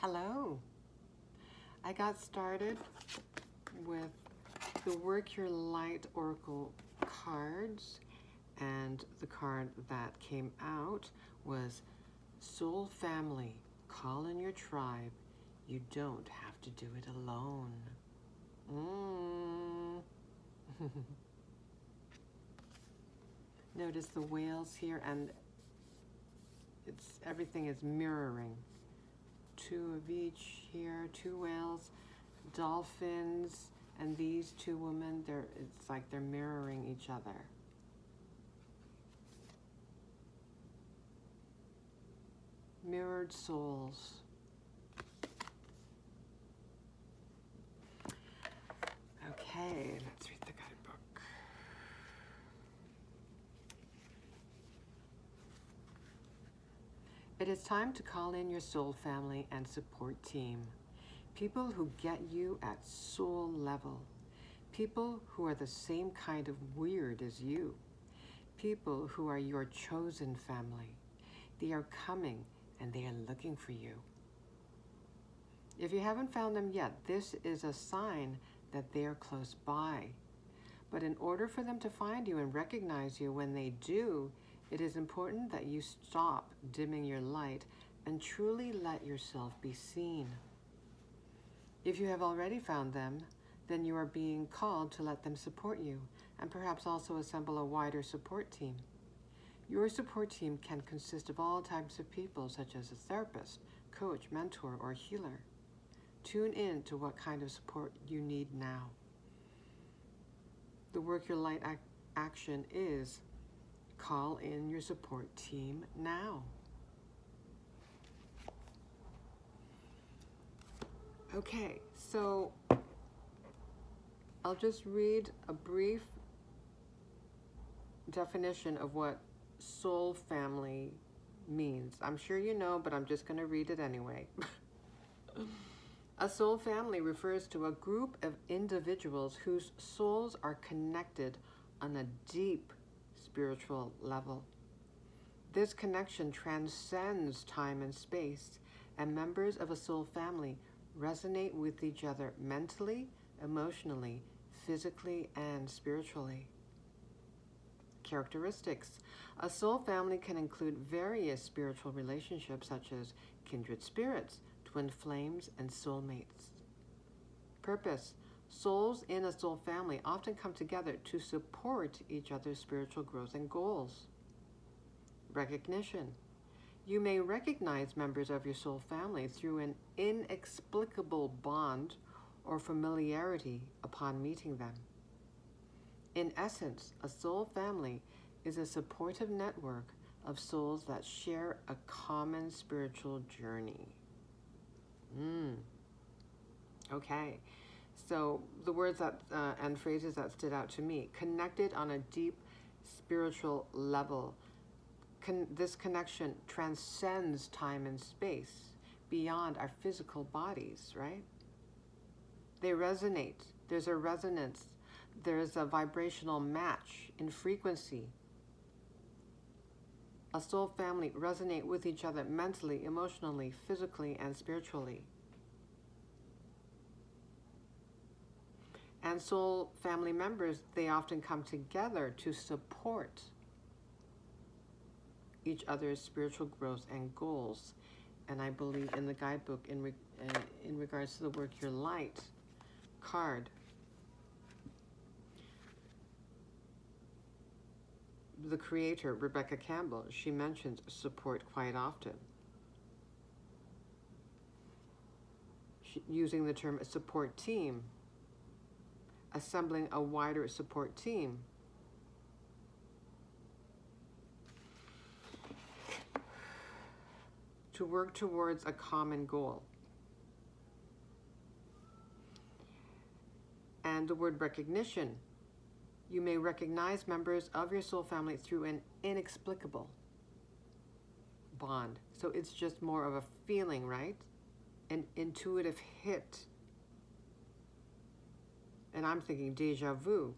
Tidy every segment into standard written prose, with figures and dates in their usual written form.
Hello. I got started with the Work Your Light Oracle cards, and the card that came out was Soul Family. Call in your tribe. You don't have to do it alone. Notice the whales here, and everything is mirroring. Two of each here, two whales, dolphins, and these two women, it's like they're mirroring each other. Mirrored souls. Okay, let's read the guidebook. It is time to call in your soul family and support team. People who get you at soul level. People who are the same kind of weird as you. People who are your chosen family. They are coming and they are looking for you. If you haven't found them yet, this is a sign that they are close by. But in order for them to find you and recognize you when they do, it is important that you stop dimming your light and truly let yourself be seen. If you have already found them, then you are being called to let them support you and perhaps also assemble a wider support team. Your support team can consist of all types of people, such as a therapist, coach, mentor, or healer. Tune in to what kind of support you need now. The Work Your Light action is call in your support team now. Okay, so I'll just read a brief definition of what soul family means. I'm sure you know, but I'm just going to read it anyway. A soul family refers to a group of individuals whose souls are connected on a deep spiritual level. This connection transcends time and space, and members of a soul family resonate with each other mentally, emotionally, physically, and spiritually. Characteristics. A soul family can include various spiritual relationships such as kindred spirits, twin flames, and soulmates. Purpose. Souls in a soul family often come together to support each other's spiritual growth and goals. Recognition. You may recognize members of your soul family through an inexplicable bond or familiarity upon meeting them. In essence, a soul family is a supportive network of souls that share a common spiritual journey. Okay, so the words that and phrases that stood out to me: connected on a deep spiritual level. This connection transcends time and space, beyond our physical bodies, right? They resonate. There's a resonance. There's a vibrational match in frequency. A soul family resonate with each other mentally, emotionally, physically, and spiritually. And soul family members, they often come together to support each other's spiritual growth and goals. And I believe in the guidebook, in regards to the Work Your Light card, the creator, Rebecca Campbell, she mentions support quite often. Using the term support team, assembling a wider support team. To work towards a common goal. And the word recognition. You may recognize members of your soul family through an inexplicable bond. So it's just more of a feeling, right? An intuitive hit. And I'm thinking déjà vu,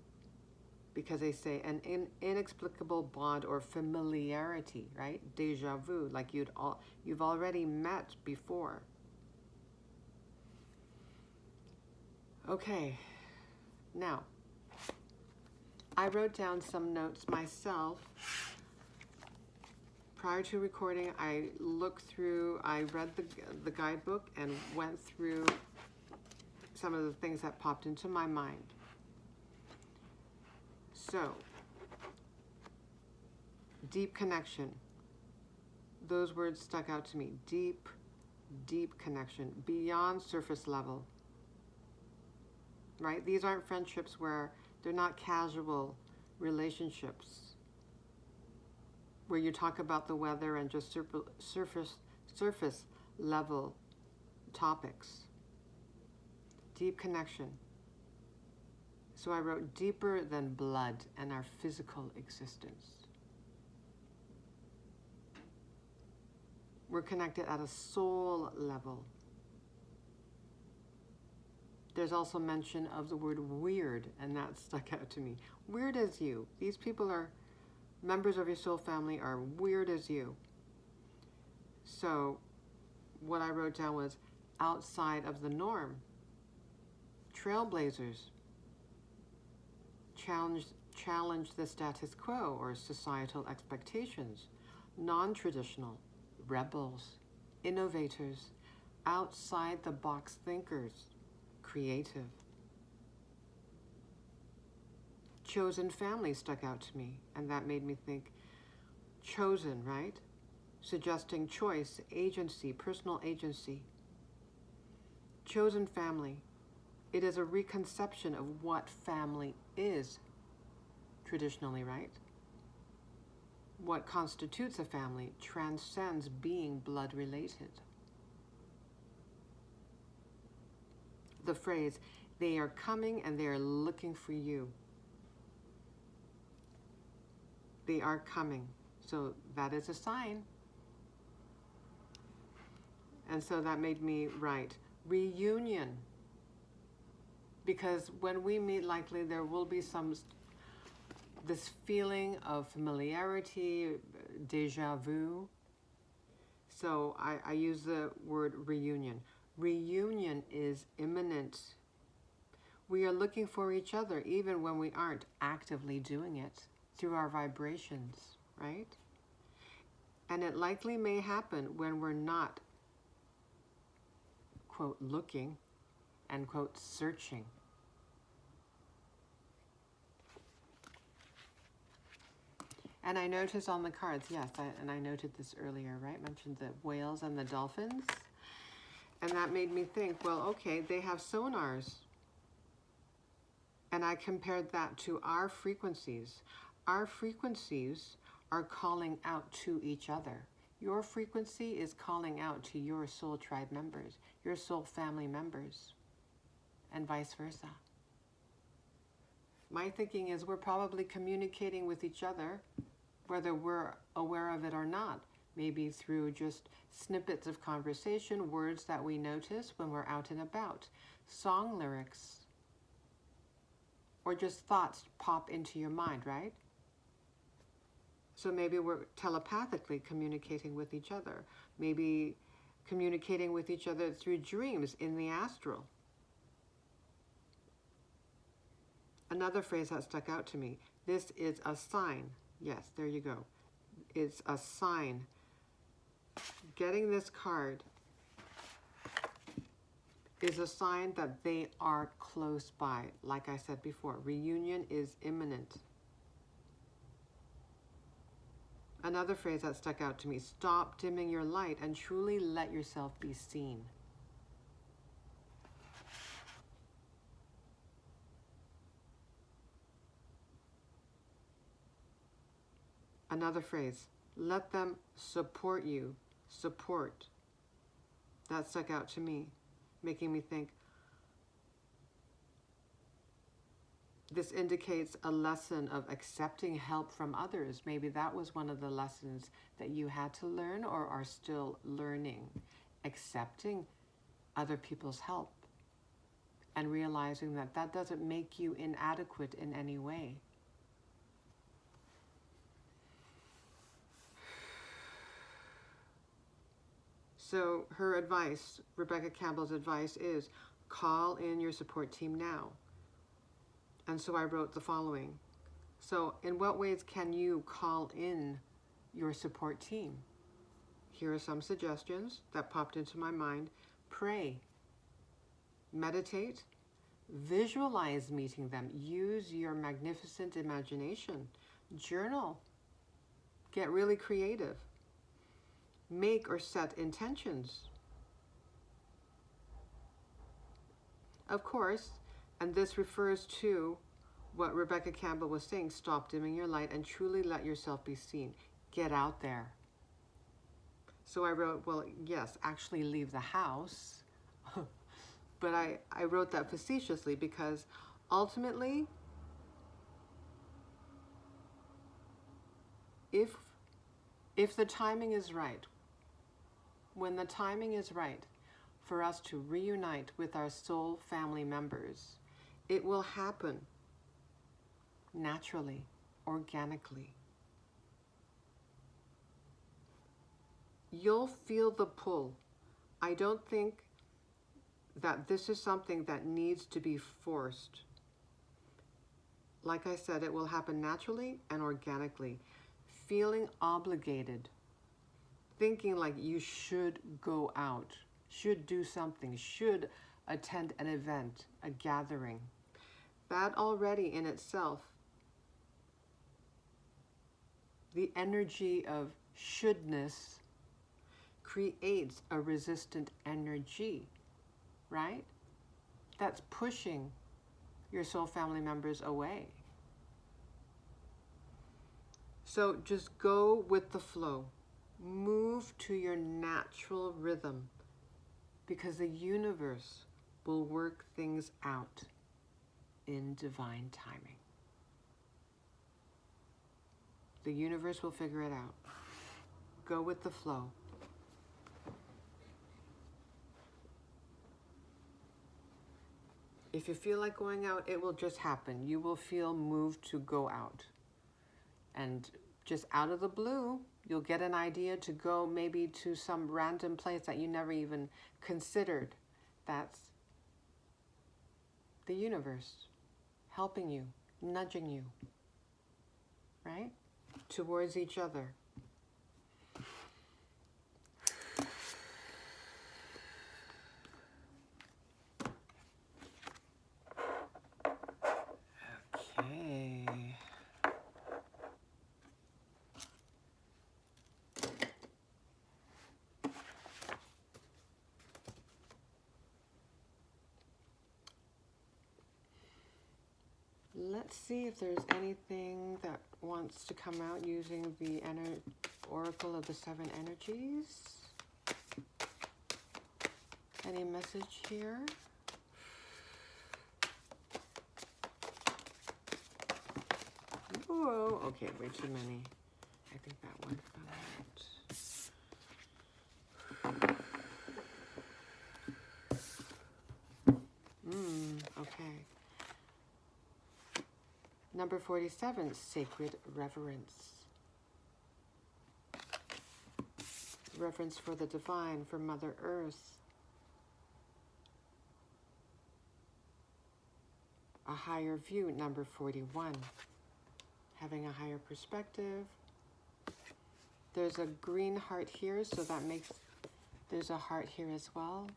because they say an inexplicable bond or familiarity, right? Déjà vu, like you've already met before. Okay, now, I wrote down some notes myself. Prior to recording, I read the guidebook and went through some of the things that popped into my mind. So, deep connection. Those words stuck out to me. Deep, deep connection, beyond surface level. Right? These aren't friendships where they're not casual relationships where you talk about the weather and just surface level topics. Deep connection. So I wrote deeper than blood and our physical existence. We're connected at a soul level. There's also mention of the word weird, and that stuck out to me. Weird as you. These people are members of your soul family, are weird as you. So what I wrote down was outside of the norm. Trailblazers. Challenge the status quo or societal expectations. Non-traditional. Rebels. Innovators. Outside the box thinkers. Creative. Chosen family stuck out to me, and that made me think, chosen, right? Suggesting choice, agency, personal agency. Chosen family. It is a reconception of what family is, traditionally, right? What constitutes a family transcends being blood related. The phrase, they are coming and they are looking for you. They are coming. So that is a sign. And so that made me write reunion. Because when we meet, likely there will be this feeling of familiarity, deja vu. So I use the word reunion. Reunion is imminent. We are looking for each other even when we aren't actively doing it through our vibrations, right? And it likely may happen when we're not, quote, looking and, quote, searching. And I noticed on the cards, yes, I noted this earlier, right? Mentioned the whales and the dolphins. And that made me think, well, okay, they have sonars. And I compared that to our frequencies. Our frequencies are calling out to each other. Your frequency is calling out to your soul tribe members, your soul family members, and vice versa. My thinking is we're probably communicating with each other, whether we're aware of it or not, maybe through just snippets of conversation, words that we notice when we're out and about, song lyrics, or just thoughts pop into your mind, right? So maybe we're telepathically communicating with each other, maybe communicating with each other through dreams in the astral. Another phrase that stuck out to me, this is a sign. Yes, there you go. It's a sign. Getting this card is a sign that they are close by. Like I said before, reunion is imminent. Another phrase that stuck out to me, stop dimming your light and truly let yourself be seen. Another phrase, let them support you. Support. That stuck out to me, making me think, this indicates a lesson of accepting help from others. Maybe that was one of the lessons that you had to learn or are still learning. Accepting other people's help and realizing that that doesn't make you inadequate in any way. So her advice, Rebecca Campbell's advice is, Call in your support team now. And so I wrote the following. So in what ways can you call in your support team? Here are some suggestions that popped into my mind. Pray, meditate, visualize meeting them. Use your magnificent imagination. Journal. Get really creative. Make or set intentions. Of course, and this refers to what Rebecca Campbell was saying, stop dimming your light and truly let yourself be seen. Get out there. So I wrote, well, yes, actually leave the house. But I wrote that facetiously because ultimately, if the timing is right, when the timing is right for us to reunite with our soul family members, it will happen naturally, organically. You'll feel the pull. I don't think that this is something that needs to be forced. Like I said, it will happen naturally and organically. Feeling obligated, thinking like you should go out, should do something, should attend an event, a gathering. That already in itself, the energy of shouldness creates a resistant energy, right? That's pushing your soul family members away. So just go with the flow. Move to your natural rhythm because the universe will work things out in divine timing. The universe will figure it out. Go with the flow. If you feel like going out, it will just happen. You will feel moved to go out. And just out of the blue, you'll get an idea to go maybe to some random place that you never even considered. That's the universe helping you, nudging you, right? Towards each other. Okay. Let's see if there's anything that wants to come out using the Oracle of the Seven Energies. Any message here? Whoa, okay, way too many. I think that one fell out. Okay. Number 47, sacred reverence. Reverence for the divine, for Mother Earth. A higher view, number 41. Having a higher perspective. There's a green heart here, so that makes, there's a heart here as well.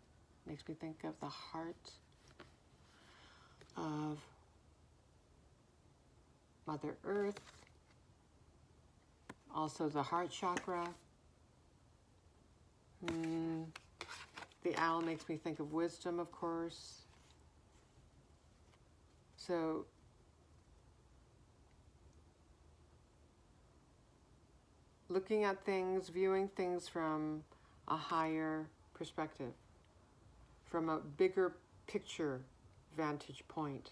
Makes me think of the heart of Mother Earth. Also the heart chakra. The owl makes me think of wisdom, of course. So looking at things, viewing things from a higher perspective, from a bigger picture vantage point.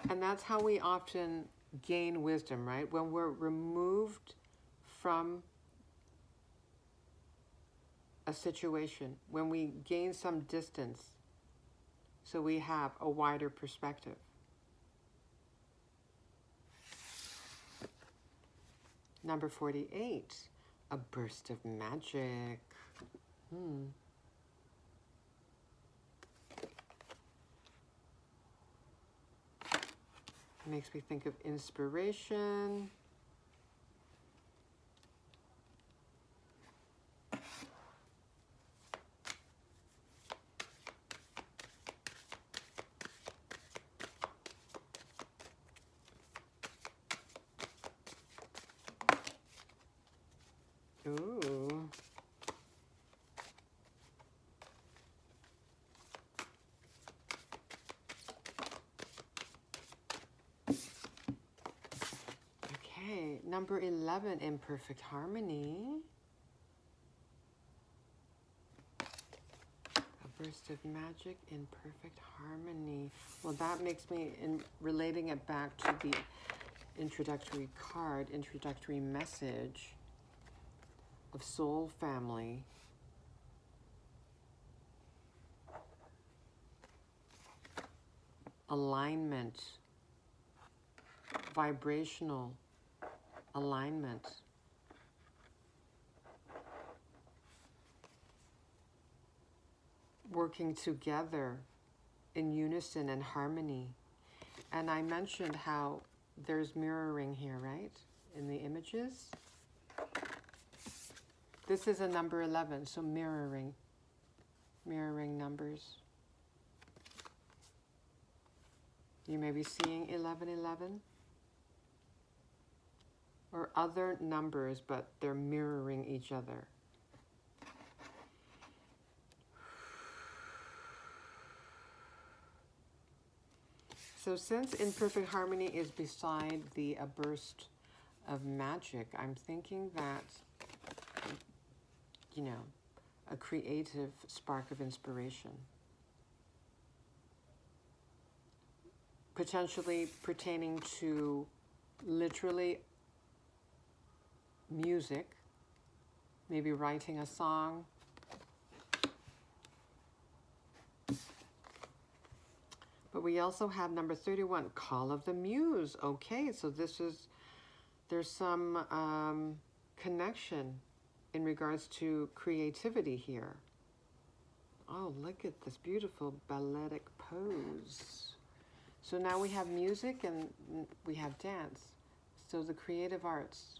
And that's how we often gain wisdom, right? When we're removed from a situation, when we gain some distance, so we have a wider perspective. Number 48, a burst of magic. Makes me think of inspiration. Ooh. Okay, number 11, in perfect harmony. A burst of magic in perfect harmony. Well, that makes me, in relating it back to the introductory card, introductory message of soul family. Alignment, vibrational alignment. Working together in unison and harmony. And I mentioned how there's mirroring here, right? In the images. This is a number 11, so mirroring numbers. You may be seeing 1111 or other numbers, but they're mirroring each other. So since in perfect harmony is beside the a burst of magic, I'm thinking that, you know, a creative spark of inspiration. Potentially pertaining to literally music, maybe writing a song. But we also have number 31, Call of the Muse. Okay, so there's some connection in regards to creativity here. Oh, look at this beautiful balletic pose. So now we have music and we have dance. So the creative arts,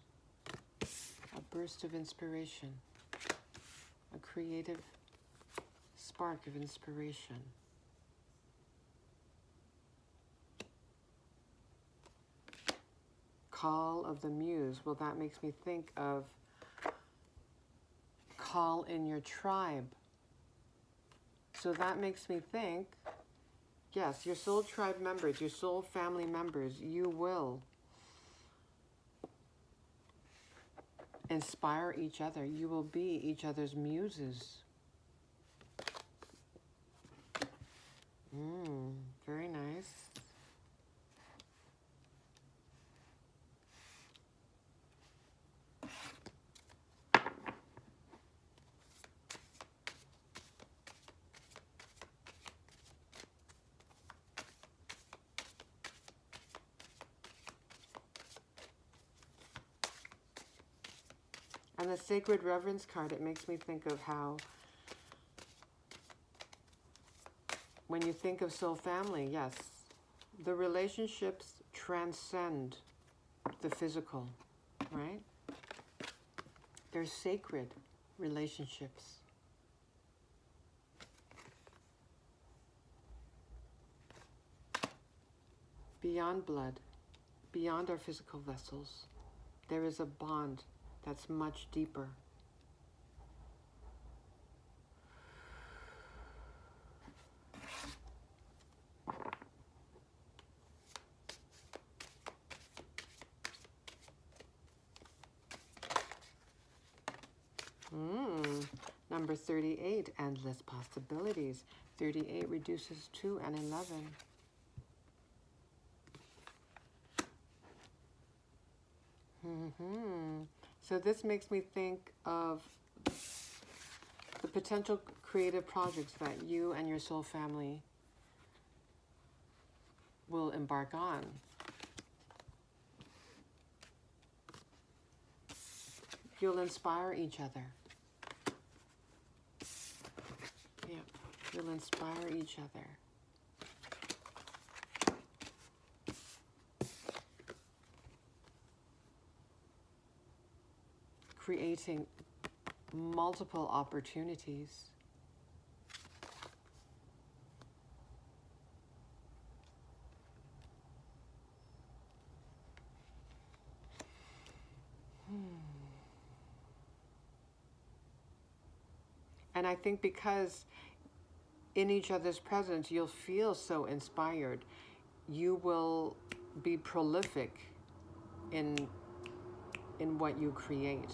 a burst of inspiration, a creative spark of inspiration. Call of the Muse. Well, that makes me think of call in your tribe. So that makes me think, yes, your soul tribe members, your soul family members, you will inspire each other. You will be each other's muses. Very nice. And the Sacred Reverence card, it makes me think of how when you think of soul family, yes, the relationships transcend the physical, right? They're sacred relationships. Beyond blood, beyond our physical vessels, there is a bond that's much deeper. Number 38, endless possibilities. 38 reduces 2 and 11. So this makes me think of the potential creative projects that you and your soul family will embark on. You'll inspire each other. Yeah, you'll inspire each other. Creating multiple opportunities. And I think because in each other's presence, you'll feel so inspired. You will be prolific in what you create.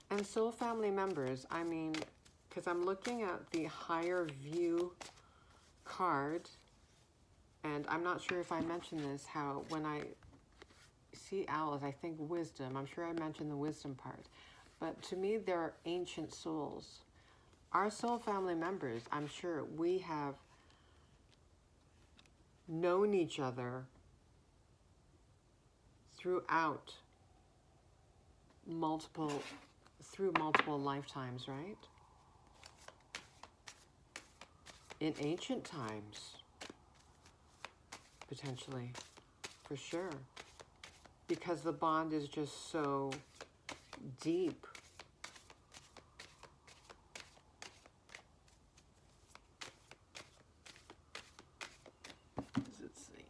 And soul family members, I mean, because I'm looking at the higher view card, and I'm not sure if I mentioned this, how when I see owls, I think wisdom. I'm sure I mentioned the wisdom part. But to me, they're ancient souls. Our soul family members, I'm sure we have known each other throughout multiple lifetimes, right? In ancient times, potentially, for sure. Because the bond is just so deep. Let's see.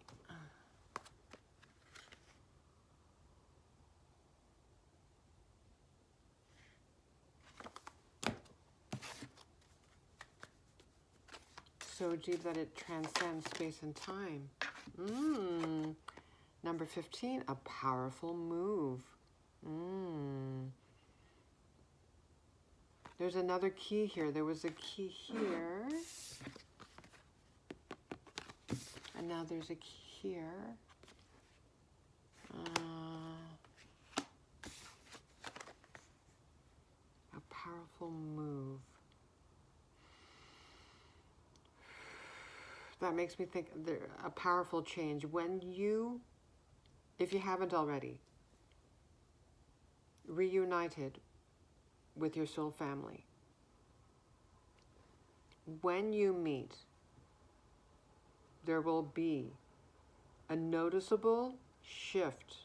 So deep that it transcends space and time. Number 15, a powerful move. There's another key here. There was a key here. And now there's a key here. A powerful move. That makes me think a powerful change. When you, if you haven't already, reunited with your soul family, when you meet, there will be a noticeable shift.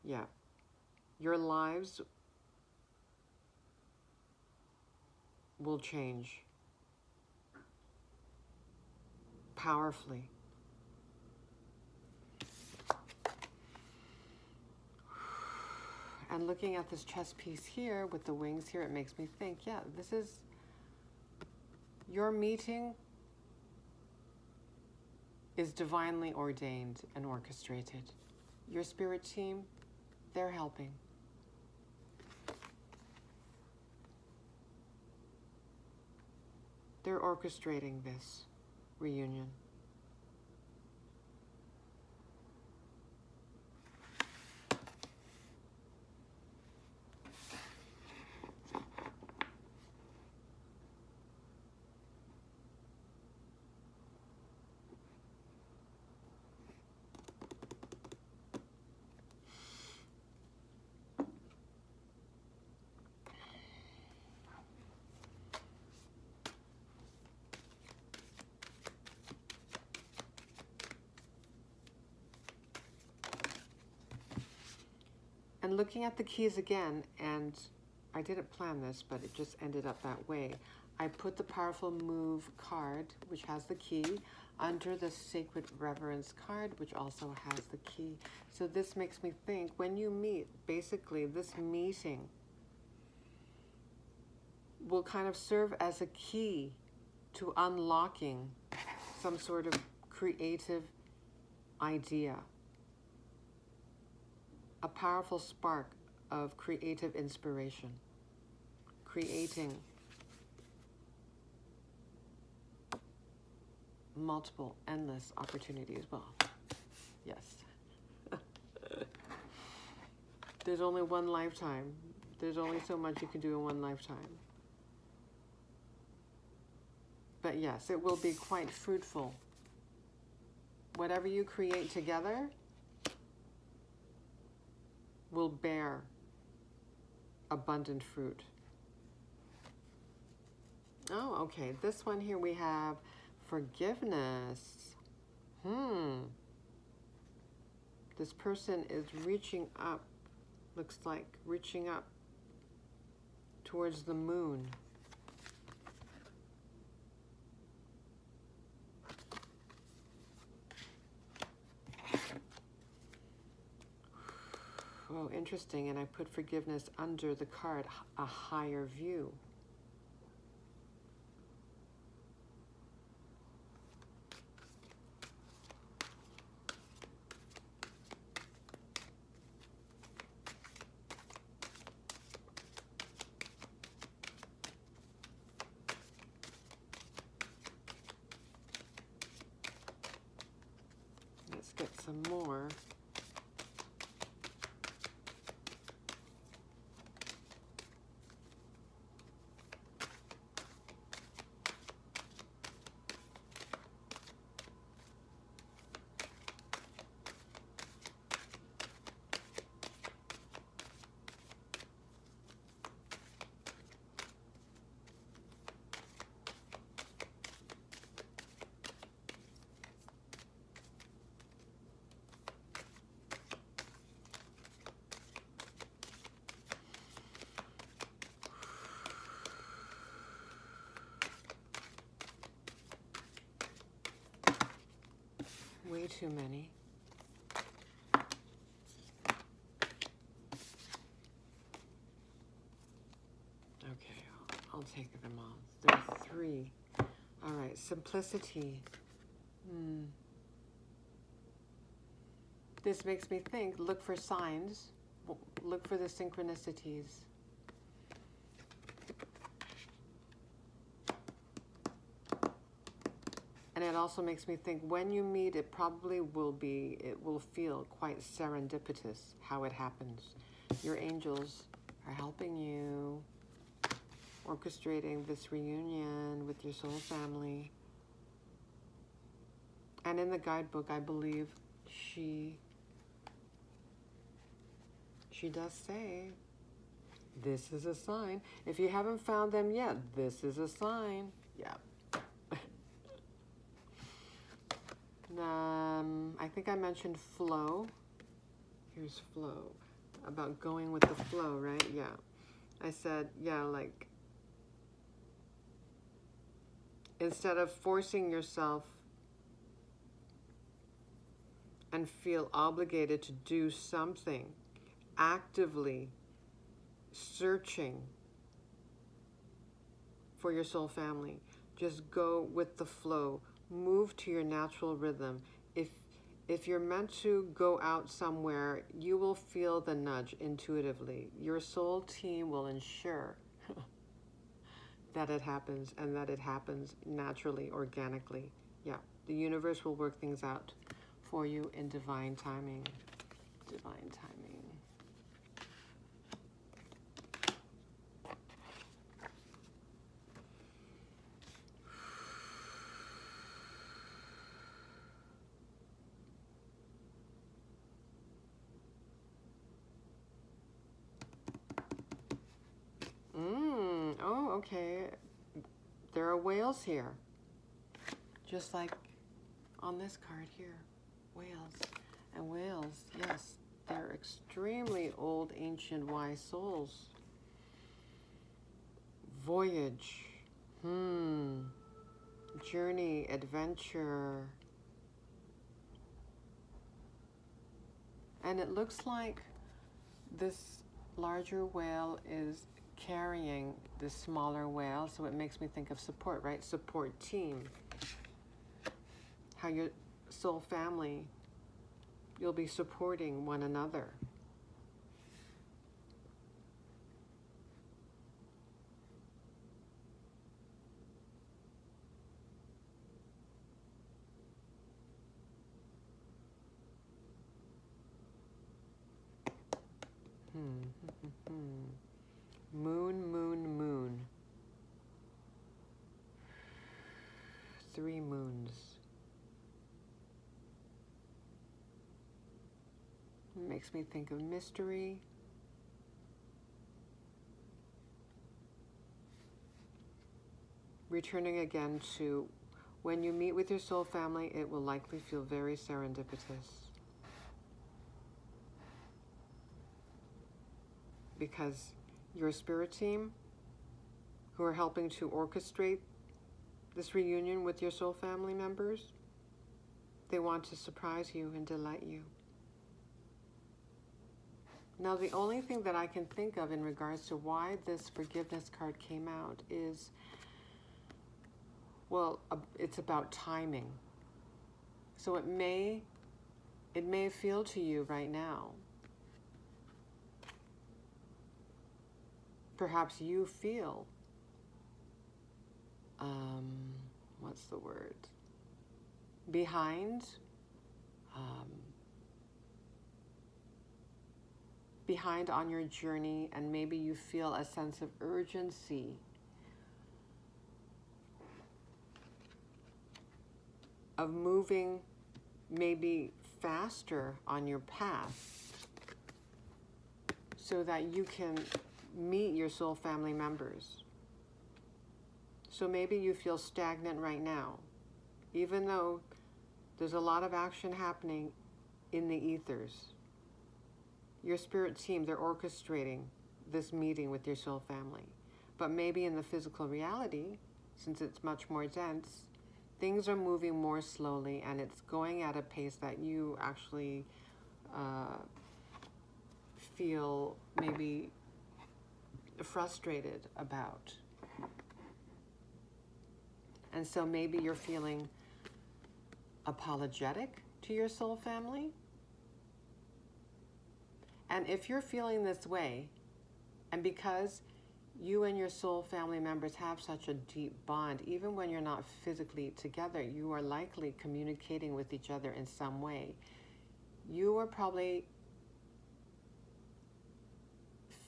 Yeah. Your lives will change powerfully. And looking at this chess piece here with the wings here, it makes me think, yeah, this is your meeting is divinely ordained and orchestrated. Your spirit team, they're helping. They're orchestrating this reunion. And looking at the keys again, and I didn't plan this, but it just ended up that way. I put the powerful move card, which has the key, under the sacred reverence card, which also has the key. So this makes me think, when you meet, basically this meeting will kind of serve as a key to unlocking some sort of creative idea, a powerful spark of creative inspiration, creating multiple, endless opportunities. Well, yes. There's only one lifetime. There's only so much you can do in one lifetime. But yes, it will be quite fruitful. Whatever you create together will bear abundant fruit. Oh, okay. This one here we have forgiveness. This person is reaching up, looks like reaching up towards the moon. Oh, interesting. And I put forgiveness under the card, a higher view. Let's get some more. Way too many. Okay, I'll take them all. There are 3. All right, simplicity. This makes me think, look for signs, look for the synchronicities. And it also makes me think, when you meet, it will feel quite serendipitous how it happens. Your angels are helping you, orchestrating this reunion with your soul family. And in the guidebook, I believe she does say, this is a sign. If you haven't found them yet, this is a sign. Yeah. I think I mentioned flow. Here's flow. About going with the flow, right? Yeah. I said, yeah, like, instead of forcing yourself and feel obligated to do something, actively searching for your soul family, just go with the flow. Move to your natural rhythm. If you're meant to go out somewhere, you will feel the nudge intuitively. Your soul team will ensure that it happens, and that it happens naturally, organically. Yeah, the universe will work things out for you in divine timing. Divine timing. Oh, okay. There are whales here. Just like on this card here. Whales. And whales, yes, they're extremely old, ancient, wise souls. Voyage. Journey, adventure. And it looks like this larger whale is carrying this smaller whale, so it makes me think of support, right? Support team. How your soul family, you'll be supporting one another. Moon, moon, moon. 3 moons. It makes me think of mystery. Returning again to when you meet with your soul family, it will likely feel very serendipitous. Because your spirit team, who are helping to orchestrate this reunion with your soul family members, they want to surprise you and delight you. Now, the only thing that I can think of in regards to why this forgiveness card came out is, well, it's about timing. So it may feel to you right now, perhaps you feel, what's the word? Behind on your journey, and maybe you feel a sense of urgency of moving maybe faster on your path so that you can meet your soul family members. So maybe you feel stagnant right now, even though there's a lot of action happening in the ethers. Your spirit team, they're orchestrating this meeting with your soul family. But maybe in the physical reality, since it's much more dense, things are moving more slowly, and it's going at a pace that you actually feel maybe frustrated about. And so maybe you're feeling apologetic to your soul family. And if you're feeling this way, and because you and your soul family members have such a deep bond, even when you're not physically together, you are likely communicating with each other in some way. You are probably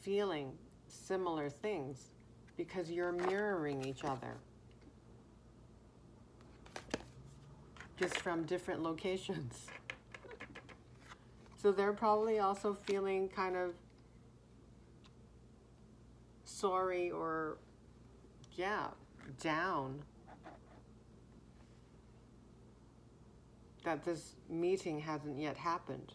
feeling similar things because you're mirroring each other, just from different locations. So they're probably also feeling kind of sorry or, down that this meeting hasn't yet happened.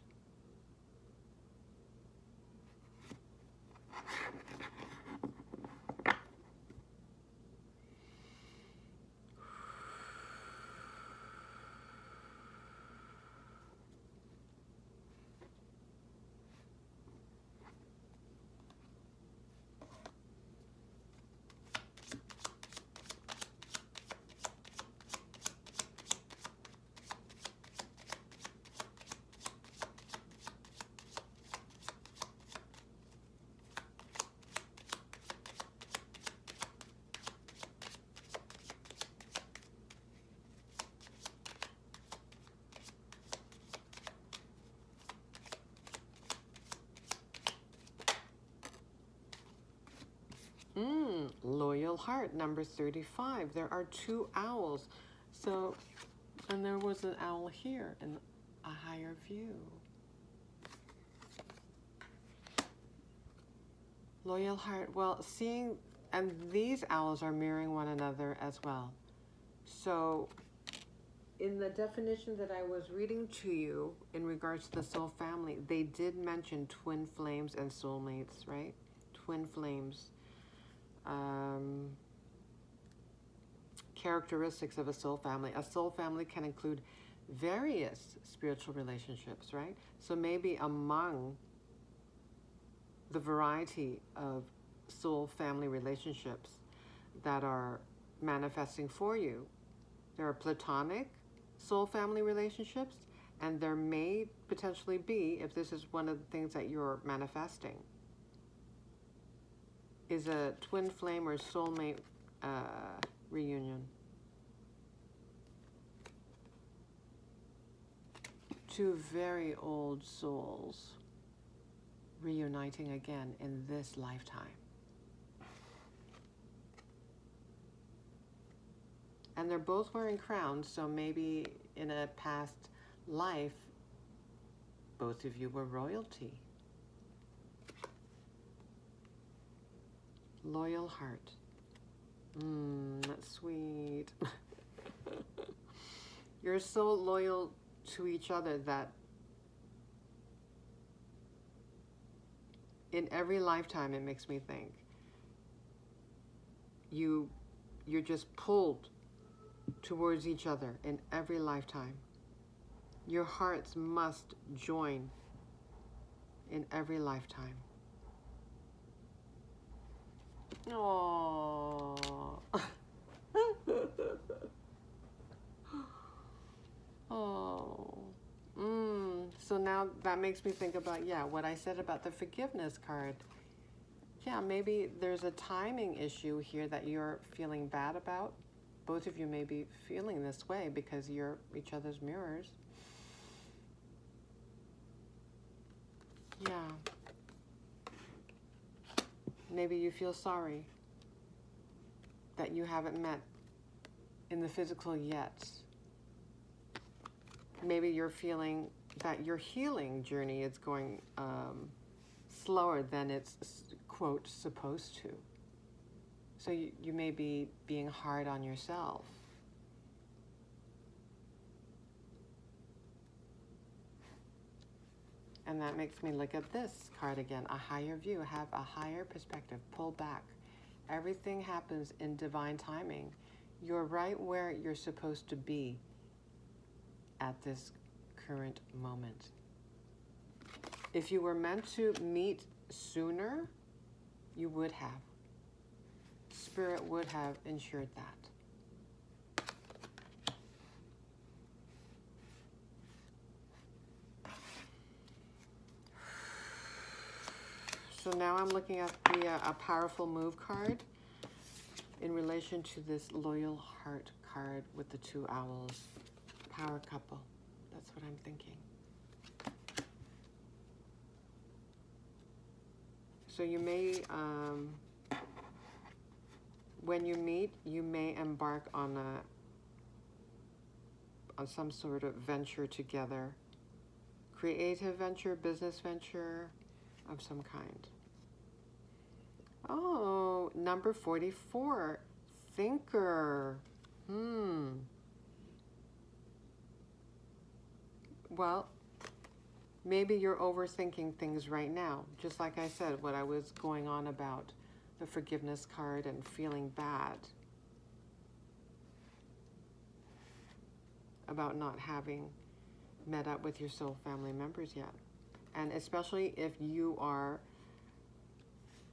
Loyal heart, number 35. There are 2 owls. So, and there was an owl here in a higher view. Loyal heart. Well, seeing, and these owls are mirroring one another as well. So, in the definition that I was reading to you in regards to the soul family, they did mention twin flames and soulmates, right? Twin flames. Characteristics of a soul family. A soul family can include various spiritual relationships, right? So maybe among the variety of soul family relationships that are manifesting for you. There are platonic soul family relationships, and there may potentially be, if this is one of the things that you're manifesting, is a twin flame or soulmate reunion. Two very old souls reuniting again in this lifetime. And they're both wearing crowns, so maybe in a past life, both of you were royalty. Loyal heart. That's sweet. You're so loyal to each other that in every lifetime, it makes me think, you're just pulled towards each other in every lifetime. Your hearts must join in every lifetime. Oh. Oh. So now that makes me think about, yeah, what I said about the forgiveness card. Yeah, maybe there's a timing issue here that you're feeling bad about. Both of you may be feeling this way because you're each other's mirrors. Yeah. Maybe you feel sorry that you haven't met in the physical yet. Maybe you're feeling that your healing journey is going slower than it's, quote, supposed to. So you may be being hard on yourself. And that makes me look at this card again. A higher view. Have a higher perspective. Pull back. Everything happens in divine timing. You're right where you're supposed to be at this current moment. If you were meant to meet sooner, you would have. Spirit would have ensured that. So now I'm looking at the a powerful move card in relation to this loyal heart card with the two owls. Power couple. That's what I'm thinking. So you may, when you meet, you may embark on some sort of venture together. Creative venture, business venture of some kind. Oh, number 44, thinker. Well, maybe you're overthinking things right now. Just like I said, what I was going on about the forgiveness card and feeling bad about not having met up with your soul family members yet. And especially if you are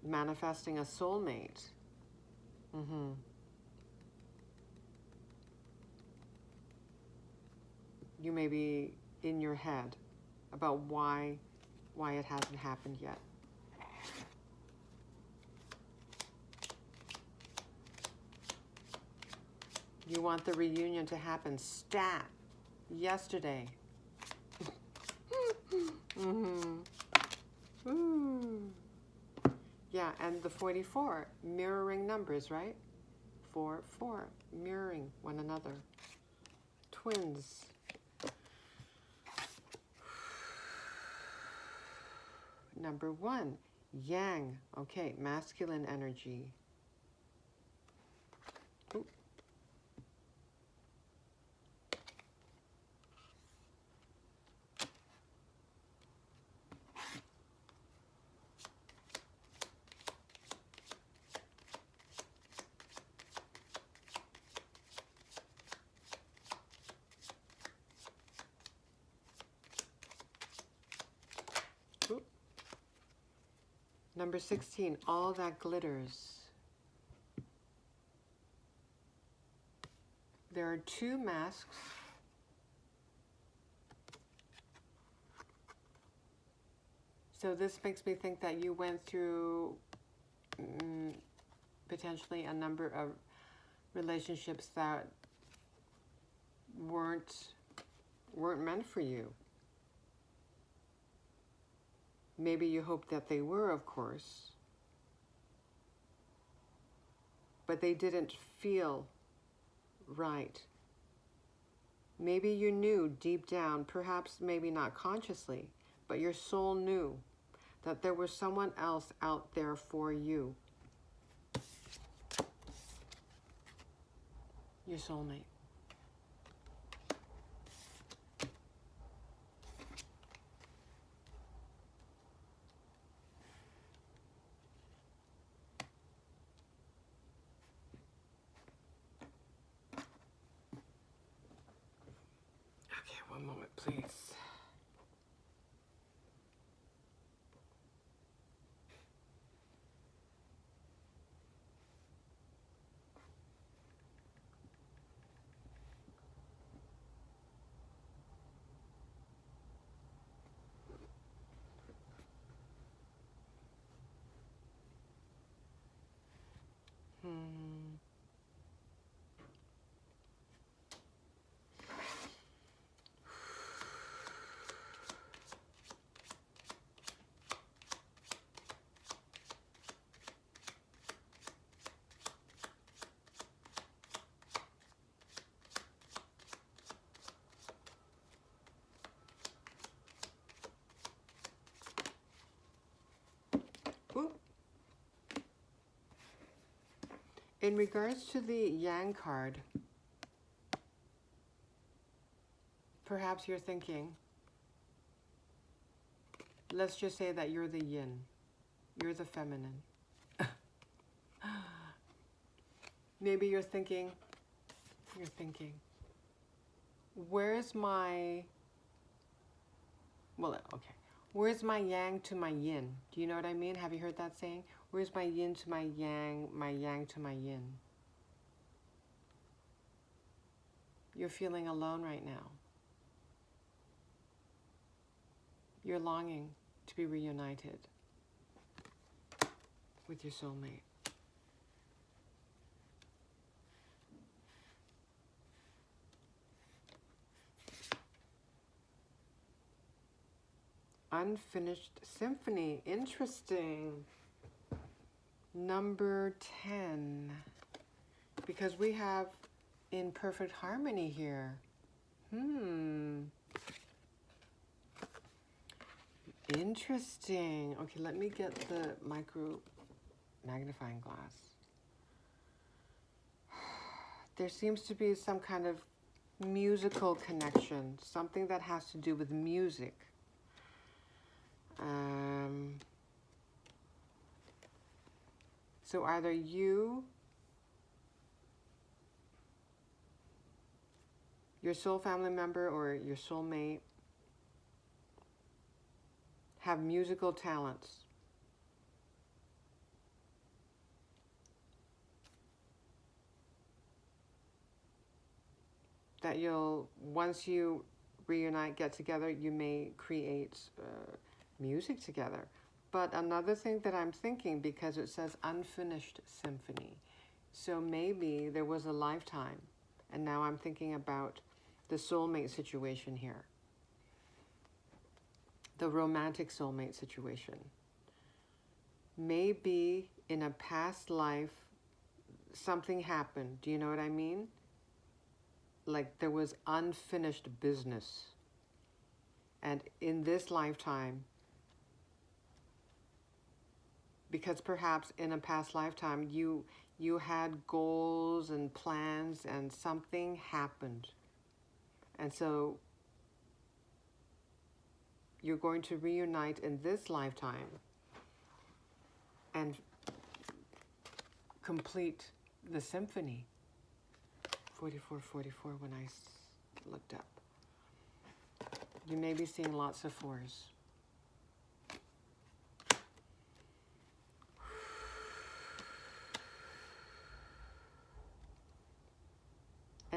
manifesting a soulmate. You may be in your head about why it hasn't happened yet. You want the reunion to happen stat yesterday. Yeah, and the 44, mirroring numbers, right? 4, 4, mirroring one another. Twins. Number 1, yang. Okay, masculine energy. Ooh. Number 16, all that glitters. There are 2 masks. So this makes me think that you went through potentially a number of relationships that weren't meant for you. Maybe you hoped that they were, of course, but they didn't feel right. Maybe you knew deep down, perhaps maybe not consciously, but your soul knew that there was someone else out there for you. Your soulmate. Okay, one moment, please. Ooh. In regards to the Yang card, perhaps you're thinking, let's just say that you're the yin, you're the feminine. Maybe you're thinking, where's my, where's my yang to my yin? Do you know what I mean? Have you heard that saying? Where's my yin to my yang to my yin? You're feeling alone right now. You're longing to be reunited with your soulmate. Unfinished symphony. Interesting. Number 10. Because we have in perfect harmony here. Interesting. Okay, let me get the micro magnifying glass. There seems to be some kind of musical connection, something that has to do with music. So either you, your soul family member, or your soulmate have musical talents. That you'll, once you reunite, get together, you may create music together. But another thing that I'm thinking, because it says unfinished symphony, so maybe there was a lifetime, and now I'm thinking about the soulmate situation here, the romantic soulmate situation. Maybe in a past life, something happened. Do you know what I mean? Like there was unfinished business. And in this lifetime, because perhaps in a past lifetime you had goals and plans and something happened. And so you're going to reunite in this lifetime and complete the symphony. 4444 when I looked up. You may be seeing lots of 4s.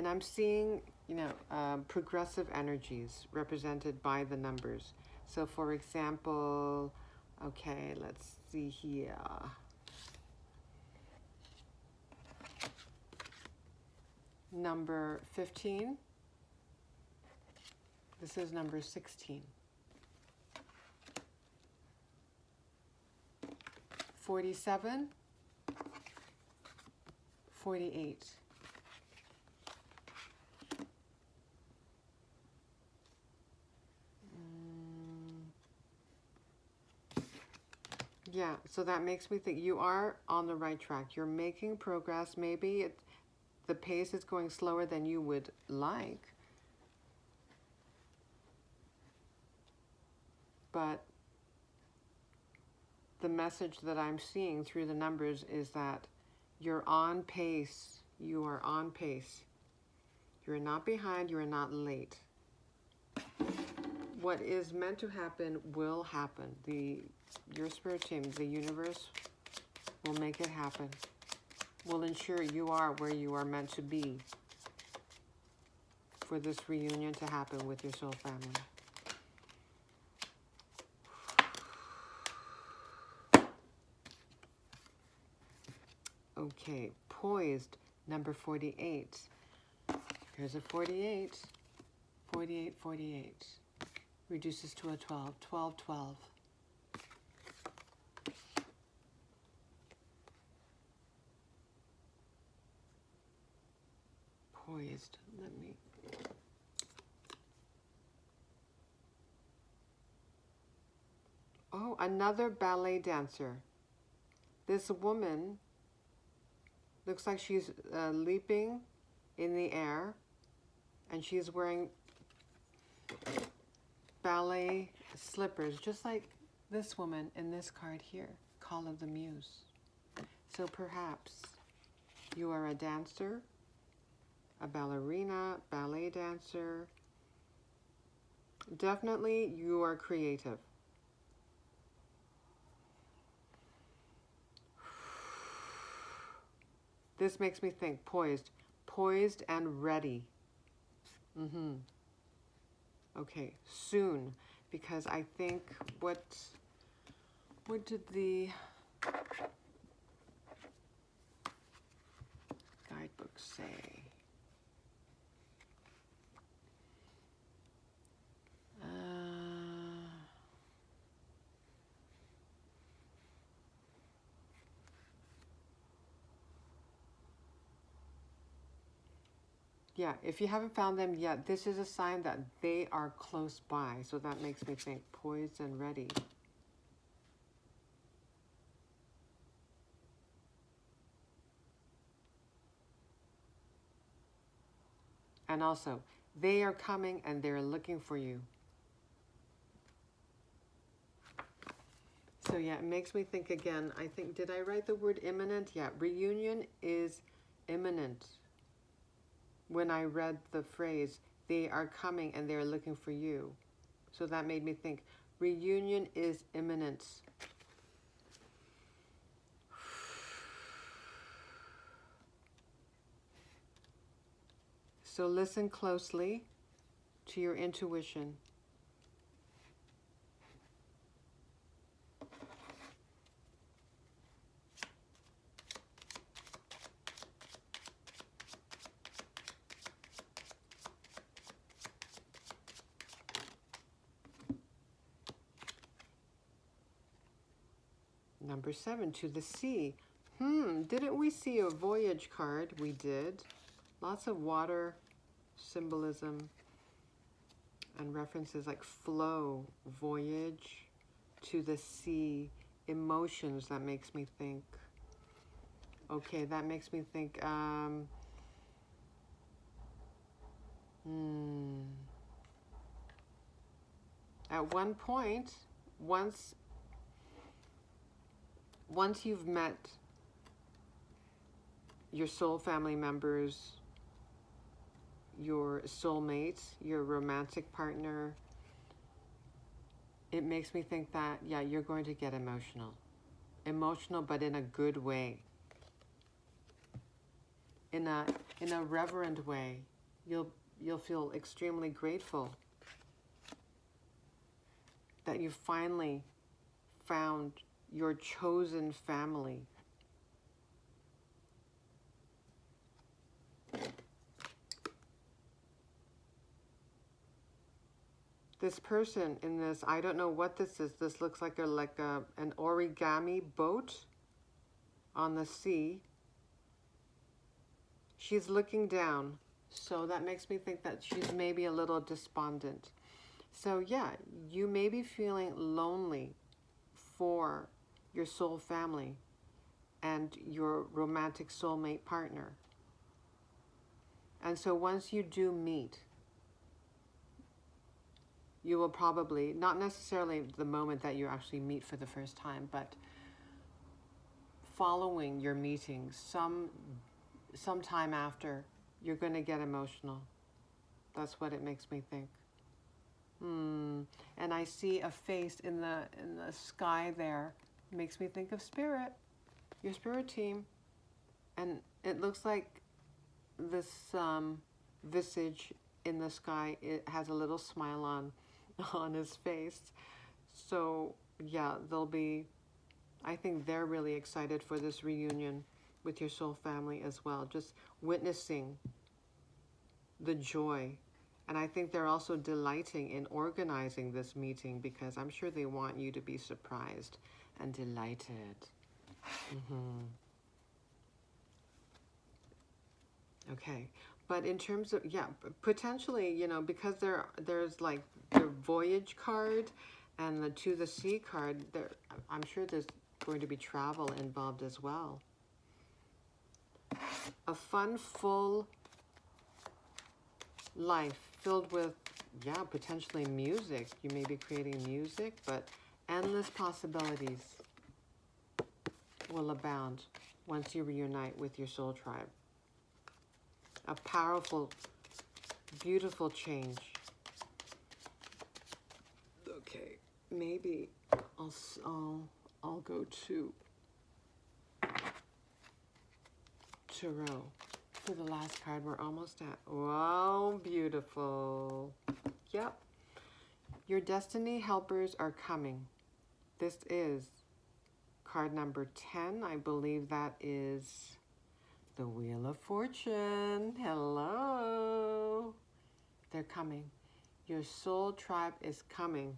And I'm seeing, progressive energies represented by the numbers. So for example, okay, let's see here. Number 15. This is number 16. 47. 48. Yeah, so that makes me think you are on the right track. You're making progress. Maybe the pace is going slower than you would like. But the message that I'm seeing through the numbers is that you're on pace. You are on pace. You're not behind. You're not late. What is meant to happen will happen. Your spirit team, the universe, will make it happen. Will ensure you are where you are meant to be for this reunion to happen with your soul family. Okay, poised, number 48. Here's a 48. 48, 48. Reduces to a 12. 12, 12. Poised. Let me... Oh, another ballet dancer. This woman looks like she's leaping in the air, and she's wearing ballet slippers, just like this woman in this card here, Call of the Muse. So perhaps you are a dancer, a ballerina, ballet dancer. Definitely you are creative. This makes me think poised. Poised and ready. Okay, soon. Because I think what did the guidebook say? Yeah, if you haven't found them yet, this is a sign that they are close by. So that makes me think poised and ready. And also, they are coming and they're looking for you. So yeah, it makes me think again. I think, did I write the word imminent? Yeah, reunion is imminent. When I read the phrase, they are coming and they're looking for you. So that made me think, reunion is imminent. So listen closely to your intuition. Number 7, to the sea. Didn't we see a voyage card? We did. Lots of water symbolism and references like flow, voyage, to the sea, emotions. That makes me think. Okay, that makes me think. At one point, once you've met your soul family members, your soulmate, your romantic partner, it makes me think that, yeah, you're going to get emotional. Emotional, but in a good way. In a reverent way. You'll feel extremely grateful that you finally found your chosen family. This person in this, I don't know what this is. This looks like an origami boat on the sea. She's looking down, so that makes me think that she's maybe a little despondent. So yeah, you may be feeling lonely for your soul family and your romantic soulmate partner. And so once you do meet, you will probably, not necessarily the moment that you actually meet for the first time, but following your meeting, some time after, you're going to get emotional. That's what it makes me think. And I see a face in the sky there. It makes me think of spirit, your spirit team. And it looks like this visage in the sky, it has a little smile on his face. So yeah, I think they're really excited for this reunion with your soul family as well. Just witnessing the joy. And I think they're also delighting in organizing this meeting because I'm sure they want you to be surprised and delighted. Okay. But in terms of, yeah, potentially, you know, because there's like the voyage card and the to the sea card, I'm sure there's going to be travel involved as well. A fun, full life filled with, yeah, potentially music. You may be creating music, but endless possibilities will abound once you reunite with your soul tribe. A powerful, beautiful change. Okay, maybe I'll go to Tarot for the last card. We're almost at. Wow, beautiful. Yep. Your destiny helpers are coming. This is card number 10. I believe that is the Wheel of Fortune. Hello. They're coming. Your soul tribe is coming.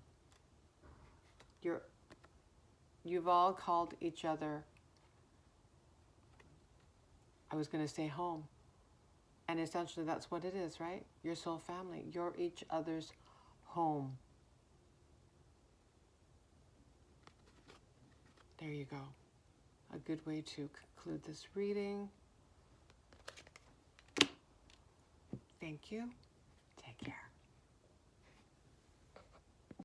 You've all called each other, I was going to say home. And essentially that's what it is, right? Your soul family. You're each other's home. There you go. A good way to conclude this reading. Thank you. Take care.